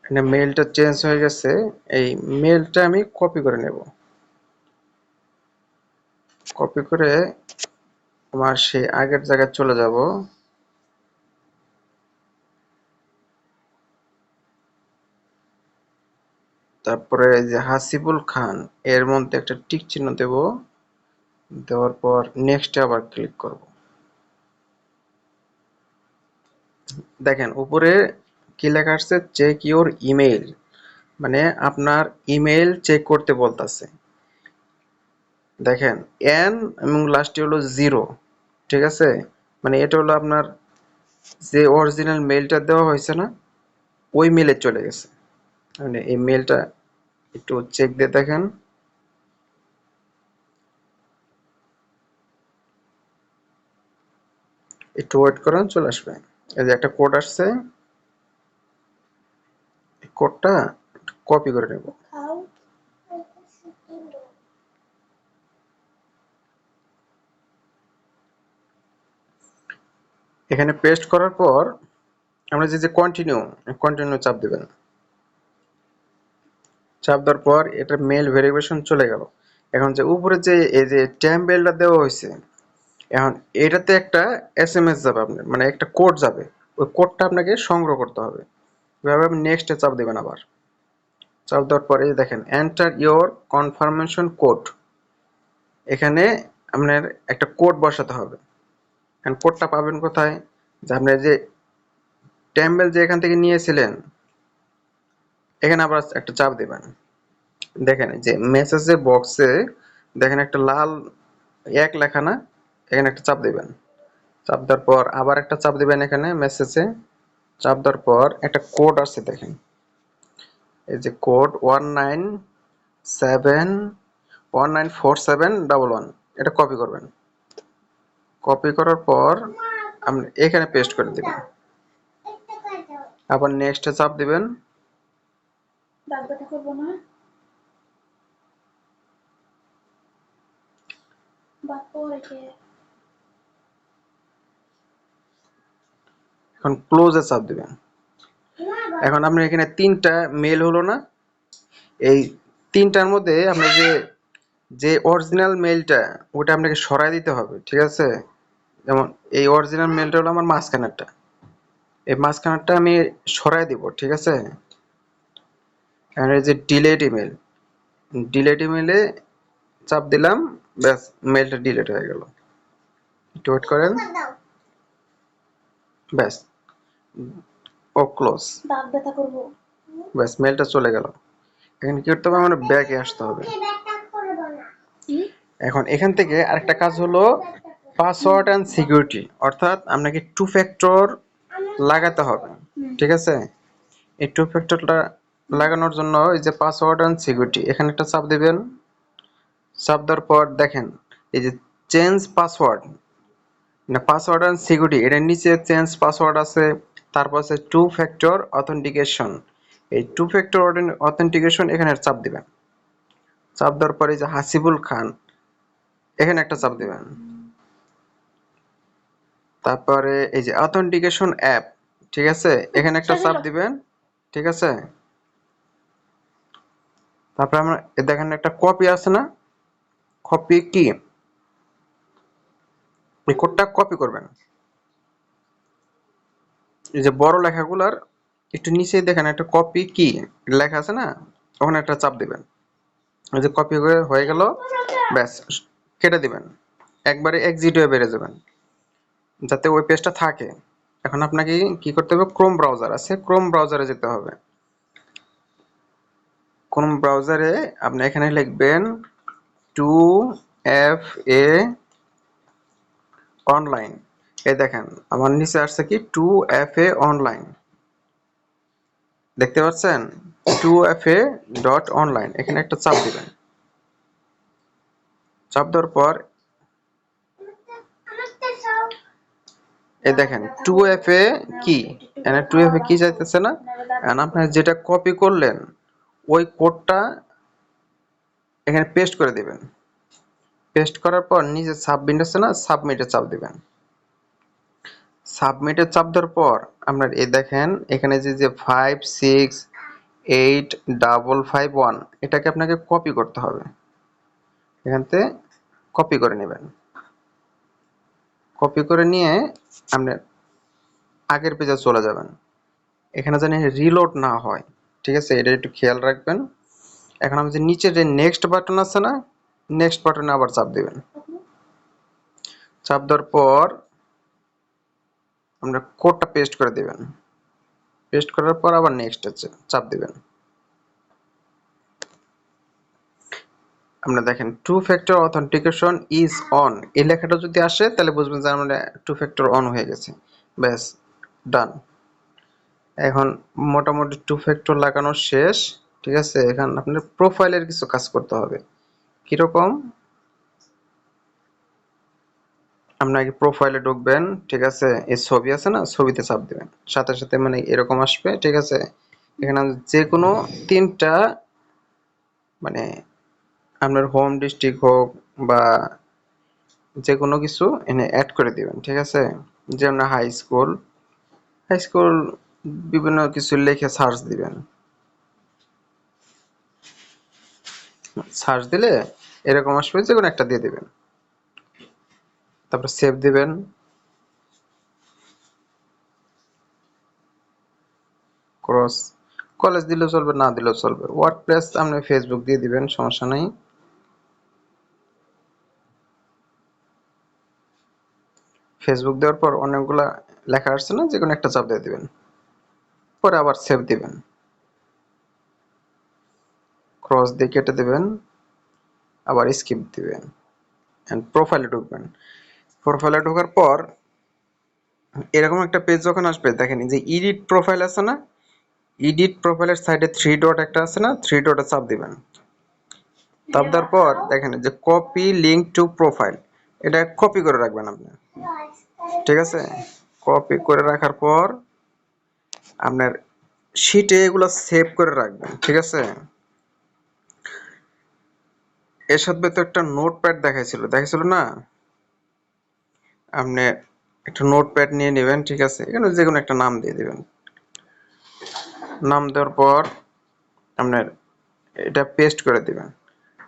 এখানে মেলটা চেঞ্জ হয়ে গেছে, এই মেলটা আমি কপি করে নেব। কপি করে আমার সেই আগের জায়গায় চলে যাব। তারপরে এই যে হাসিবুল খান এর মধ্যে একটা টিক চিহ্ন দেব, দেওয়ার পর নেক্সটে আবার ক্লিক করব। দেখেন উপরে কি লেখা আসছে, চেক ইউর ইমেইল, মানে আপনার ইমেইল চেক করতে বলতেছে। দেখেন এন এবং লাস্টে হলো 0, ঠিক আছে, মানে এটা হলো আপনার যে অরিজিনাল মেইলটা দেওয়া হয়েছে না, ওই মেইলে চলে গেছে। মানে এই মেইলটা একটু চেক দিয়ে দেখেন। একটু ওয়েট করেন, চলে আসবে। এই যে একটা কোড আসছে, এই কোডটা কপি করে নেব। এখানে পেস্ট করার পর আমরা যে কন্টিনিউ, কন্টিনিউ চাপ দিবেন। চাপ দেওয়ার পর এটা মেল ভেরিফিকেশন চলে গেল। এখন যে উপরে যে এই যে টেম্পলেটটা দেওয়া হয়েছে, এখন এটাতে একটা এসএমএস যাবে আপনার, মানে একটা কোড যাবে, ওই কোডটা আপনাকে সংগ্রহ করতে হবে। এভাবে আপনি নেক্সটে চাপ দিবেন। আবার চাপ দেওয়ার পরে দেখেন এন্টার ইওর কনফার্মেশন কোড, এখানে আপনার একটা কোড বসাতে হবে। এখন কোডটা পাবেন কোথায়, যে আপনার যে টেম্পল যে এখান থেকে নিয়েছিলেন, এখানে আবার একটা চাপ দিবেন। দেখেন যে মেসেজের বক্সে দেখেন একটা লাল এক লেখা না, এখানে একটা চাপ দিবেন। চাপ দেওয়ার পর আবার একটা চাপ দিবেন এখানে মেসেজে। চাপ দেওয়ার পর একটা কোড আছে দেখেন, এই যে কোড 197194711, এটা কপি করবেন। কপি করার পর আপনি এখানে পেস্ট করে দিবেন। আবার নেক্সটে চাপ দিবেন। এখন ক্লোজে চাপ দিবেন। এখন আপনার এখানে 3টা মেল হলো না, এই 3টার মধ্যে আপনার যে যে অরিজিনাল মেলটা ওটা আপনাকে সরাই দিতে হবে, ঠিক আছে। যেমন এই অরিজিনাল মেলটা হলো আমার মাঝখানেরটা, এই মাঝখানেরটা আমি সরাই দিব, ঠিক আছে। এখন এই যে ডিলেট ইমেল, ডিলেট ইমেলে চাপ দিলাম, ব্যাস মেলটা ডিলেট হয়ে গেল। একটু ওয়েট করেন, ব্যাস ও ক্লোজ, ব্যাস মেলটা চলে গেল। এখানে কি করতে হবে, আমার ব্যাকে আসতে হবে। এখন এখান থেকে আরেকটা কাজ হলো পাসওয়ার্ড এন্ড সিকিউরিটি, অর্থাৎ আপনাকে টু ফ্যাক্টর লাগাতে হবে, ঠিক আছে। এই টু ফ্যাক্টরটা লাগানোর জন্য এই যে পাসওয়ার্ড এন্ড সিকিউরিটি, এখানে একটা চাপ দিবেন। চাপ দেওয়ার পর দেখেন এই যে চেঞ্জ পাসওয়ার্ড, না পাসওয়ার্ড এন্ড সিকিউরিটি, এটার নিচে চেঞ্জ পাসওয়ার্ড আছে, তারপর আছে টু ফ্যাক্টর অথেন্টিকেশন। এই টু ফ্যাক্টর অথেন্টিকেশন এখানে চাপ দিবেন। চাপ দেওয়ার পরে যে হাসিবুল খান, এখানে একটা চাপ দিবেন। তারপরে এই যে অথেন্টিকেশন অ্যাপ, ঠিক আছে, এখানে একটা চাপ দিবেন, ঠিক আছে। তারপরে আমরা দেখেন একটা কপি আছে না, কপি কি, এই কোডটা কপি করবেন। এই যে বড় লেখাগুলার একটু নিচেই দেখেন একটা কপি কি লেখা আছে না, ওখানে একটা চাপ দিবেন। এই যে কপি হয়ে গেল, ব্যাস কেটে দিবেন, একবারে এক্সিট হয়ে বেরিয়ে যাবেন, যাতে ওই পেজটা থাকে। এখন আপনাকে কি করতে হবে, ক্রোম ব্রাউজার আছে, ক্রোম ব্রাউজারে যেতে হবে। ক্রোম ব্রাউজারে আপনি এখানে লিখবেন 2FA অনলাইন। এই দেখেন আমার নিচে আসছে কি 2FA অনলাইন, দেখতে পাচ্ছেন 2FA.online, এখানে একটা চাপ দিবেন। চাপ দেওয়ার পর এই দেখেন 2FA কি, এখানে 2FA কি চাইতেছে না, এখন আপনি যেটা কপি করলেন ওই কোডটা এখানে পেস্ট করে দিবেন। পেস্ট করার পর নিচে সাবমিট আছে না, সাবমিটে চাপ দিবেন। সাবমিটে চাপ দেওয়ার পর আপনার এই দেখেন এখানে যে 5 6 8551 এটাকে আপনাকে কপি করতে হবে। এখান থেকে কপি করে নেবেন। কপি করে নিয়ে আপনি আগের পেজে চলে যাবেন। এখানে জানি রিলোড না হয়, ঠিক আছে, এটা একটু খেয়াল রাখবেন। এখন আমি যে নিচে যে নেক্সট বাটন আছে না, নেক্সট বাটনে আবার চাপ দিবেন। চাপ দেওয়ার পর আমরা কোডটা পেস্ট করে দিবেন। পেস্ট করার পর আবার নেক্সট চাপ দিবেন। আপনারা দেখেন two factor authentication is on, এই লেখাটা যদি আসে তাহলে বুঝবেন যে আমরা টু ফ্যাক্টর অন হয়ে গেছে। ব্যাস, ডান। এখন মোটামুটি টু ফ্যাক্টর লাগানো শেষ, ঠিক আছে। এখন আপনার প্রোফাইলের কিছু কাজ করতে হবে। কিরকম? আপনাকে প্রোফাইলে ঢুকবেন, ঠিক আছে। এই ছবি আছে না, ছবিতে চাপ দিবেন, সাথে সাথে মানে এরকম আসবে, ঠিক আছে। এখানে যে কোনো তিনটা মানে আপনার হোম ডিস্ট্রিক্ট হোক বা যে কোনো কিছু এনে অ্যাড করে দিবেন, ঠিক আছে। যেমন হাই স্কুল, হাই স্কুল বিভিন্ন কিছু লিখে সার্চ দিবেন। সার্চ দিলে এরকম আসবে, যে কোনো একটা দিয়ে দিবেন, তারপর সেভ দিবেন। ক্রস কলেজ দিলেও চলবে, না দিলেও চলবে। ওয়ার্ড প্লেস আপনি ফেসবুক দিয়ে দিবেন, সমস্যা নাই। ফেসবুক দেওয়ার পর অনেকগুলা লেখা আসছে না, যে কোনো একটা চাপ দিয়ে দিবেন, পরে আবার সেভ দিবেন। ক্রস দিয়ে কেটে দিবেন, আবার স্কিপ দিবেন, এন্ড প্রোফাইলে ঢুকবেন। প্রোফাইলে ঢোকার পর এরকম একটা পেজ যখন আসবে, দেখেন যে এডিট প্রোফাইল আছে না, এডিট প্রোফাইলের সাইডে থ্রি ডট একটা আছে না, থ্রি ডটে চাপ দিবেন। চাপ দেওয়ার পর দেখেন যে কপি লিঙ্ক টু প্রোফাইল, এটা কপি করে রাখবেন আপনি, ঠিক আছে। কপি করে রাখার পর আপনার শিটে এগুলো সেভ করে রাখবেন, ঠিক আছে। এর সাথে তো একটা নোটপ্যাড দেখাইছিল না, আপনি একটা নোটপ্যাড নিয়ে নেবেন, ঠিক আছে। এখানে যে কোনো একটা নাম দিয়ে দিবেন। নাম দেওয়ার পর আপনার এটা পেস্ট করে দিবেন।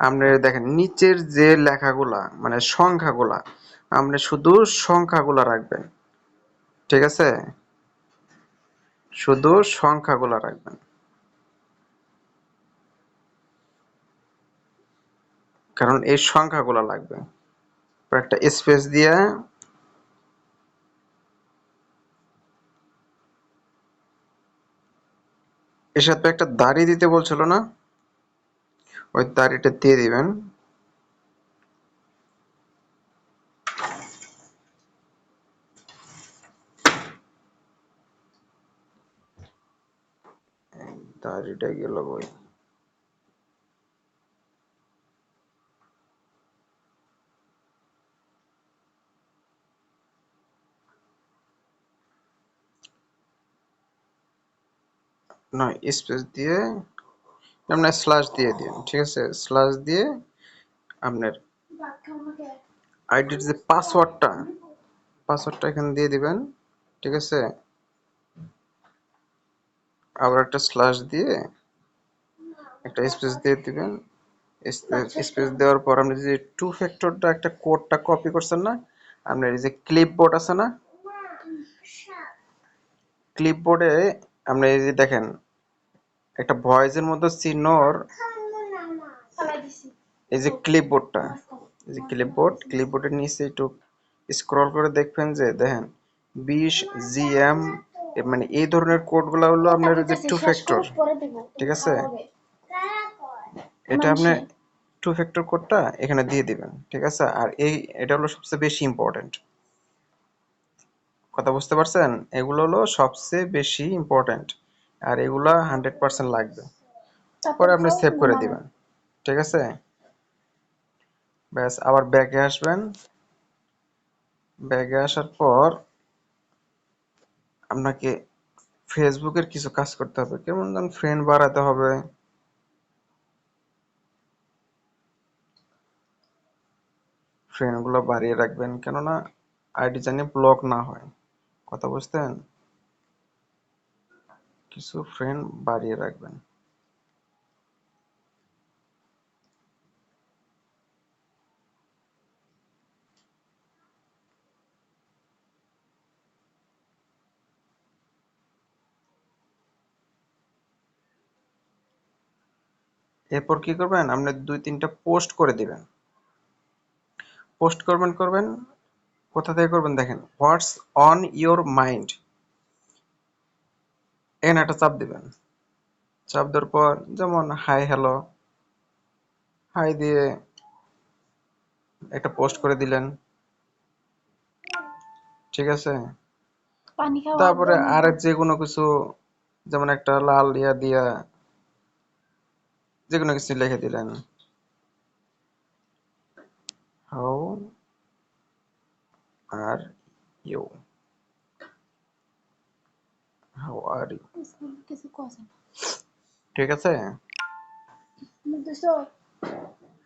আপনি দেখেন নিচের যে লেখাগুলা মানে সংখ্যাগুলা, আপনি শুধু সংখ্যাগুলা রাখবেন, ঠিক আছে। শুধু সংখ্যাগুলা রাখবেন, কারণ এই সংখ্যাগুলা লাগবে। একটা স্পেস দিয়ে এর সাথে একটা দাড়ি দিতে বলছিল না, ওই দাড়িটা দিয়ে দিবেন। দাড়িটা গেল কই? না, স্পেস দিয়ে আপনার স্ল্যাশ দিয়ে দিন, ঠিক আছে। স্ল্যাশ দিয়ে আপনার আইডির যে পাসওয়ার্ডটা এখানে দিয়ে দিবেন, ঠিক আছে। আবার একটা স্ল্যাশ দিয়ে একটা স্পেস দিয়ে দিবেন। স্পেস দেওয়ার পর আপনি যে টু ফ্যাক্টরটা একটা কোডটা কপি করছেন না, আপনার এই যে ক্লিপবোর্ড আছে না, ক্লিপবোর্ডে আপনি এই যে দেখেন একটা ভয়েসের মতো চিহ্নর, এই যে ক্লিপবোর্ডটা, এই যে ক্লিপবোর্ডের নিচে একটু স্ক্রল করে দেখবেন যে দেখেন 20 জিএম, মানে এই ধরনের কোডগুলো হলো আপনার যে টু ফ্যাক্টর, ঠিক আছে। এটা আপনি টু ফ্যাক্টর কোডটা এখানে দিয়ে দিবেন, ঠিক আছে। আর এটা হলো সবচেয়ে বেশি ইম্পর্টেন্ট, কথা বুঝতে পারছেন? এগুলো হলো সবচেয়ে বেশি ইম্পর্টেন্ট, আর এগুলা 100% লাগবে। পরে আপনি সেভ করে দিবেন, ঠিক আছে। ব্যাস, আবার ব্যাকে আসবেন। ব্যাকে আসার পর আপনাকে ফেসবুকের কিছু কাজ করতে হবে, কেমন যেন ফ্রেন্ড বাড়াতে হবে। ফ্রেন্ডগুলো বাড়িয়ে রাখবেন, কেননা আইডি জানি ব্লক না হয়, কথা বুঝতেন। কিছু ফ্রেন্ড বাড়িয়ে রাখবেন। এরপর কি করবেন, আপনি 2-3টা পোস্ট করে দিবেন। পোস্ট করবেন কোথা থেকে করবেন দেখেন, হোয়াটস অন ইওর মাইন্ড, এখানে একটা চাপ দিবেন। চাপ দেওয়ার পর যেমন হাই হ্যালো, হাই দিয়ে একটা পোস্ট করে দিলেন, ঠিক আছে। তারপরে আর যে কোনো কিছু, যেমন একটা লাল ইয়া দিয়া যে কোনো কিছু লিখে দিলেন, how are you, how are you, ঠিক আছে।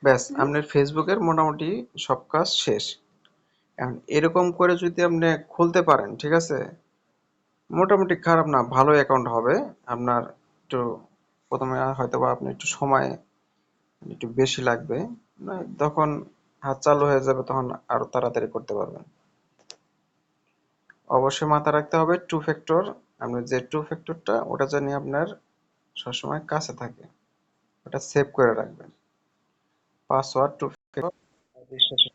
ব্যাস, আপনার ফেসবুকের মোটামুটি সব কাজ শেষ। এখন এরকম করে যদি আপনি খুলতে পারেন, ঠিক আছে, মোটামুটি খারাপ না, ভালো অ্যাকাউন্ট হবে আপনার। একটু প্রথমে হয়তো বা আপনি একটু সময় একটু বেশি লাগবে, না যখন হাত চালু হয়ে যাবে তখন আরো তাড়াতাড়ি করতে পারবেন। অবশ্যই মাথায় রাখতে হবে টু ফ্যাক্টর, আপনার যে টু ফ্যাক্টরটা ওটা জানি আপনার সবসময় কাছে থাকে, ওটা সেভ করে রাখবেন। পাসওয়ার্ড টু ফ্যাক্টর বিশ্বাসের